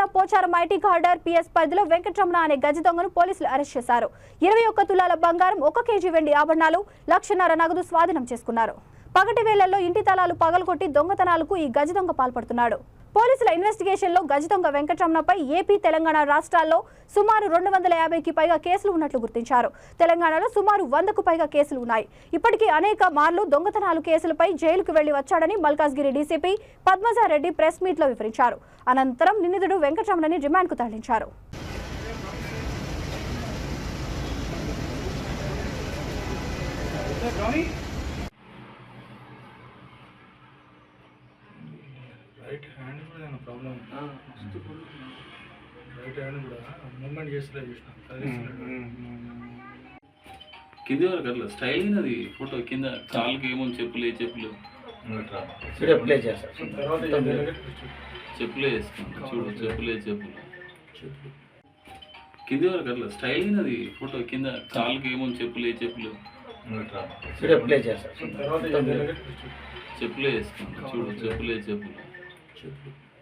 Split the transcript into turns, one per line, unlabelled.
జిల్లా Pocharam IT కార్డర్ PS పరిధిలో వెంకటరమణ అనే గజ దొంగను పోలీసులు అరెస్ట్ చేశారు. 21 తులాల బంగారం, 1 కేజీ వెండి ఆభరణాలు, 1,50,000 నగదు స్వాధీనం చేసుకున్నారు. పగటి వేళల్లో ఇంటి తలాలు పగలగొట్టి దొంగతనాలకు ఈ గజ దొంగ పాల్పడుతున్నాడు. పోలీసుల ఇన్వెస్టిగేషన్ లో గజ దొంగ వెంకటరమణపై ఏపీ, తెలంగాణ రాష్ట్రాల్లో సుమారు 250కి పైగా కేసులు ఉన్నట్లు గుర్తించారు. తెలంగాణలో సుమారు 100కు పైగా కేసులు ఉన్నాయి. ఇప్పటికీ అనేక మార్లు దొంగతనాలు కేసులపై జైలుకు వెళ్లి వచ్చాడని Malkajgiri DCP Padmaja Reddy press meet లో వివరించారు. అనంతరం నిందితుడు వెంకటరమణని రిమాండ్ కు తరలించారు.
రైట్ హ్యాండ్ కూడా ప్రాబ్లం, రైట్ హ్యాండ్ కూడా మూమెంట్ చేస్తలేదు
కింది వరకు అట్లా స్టైల్ అయినది ఫోటో. కింద కాళ్ళకి ఏమో చెప్పులే చెప్పులే వేసుకున్నాను చూడు, చెప్పులే చెప్పులు కింది వరకు అట్లా స్టైల్ అయినది ఫోటో. కింద కాళ్ళకి ఏమో చెప్పులే చెప్పులు చెప్పులే వేసుకున్నాను చూడు, చెప్పులే చెప్పులు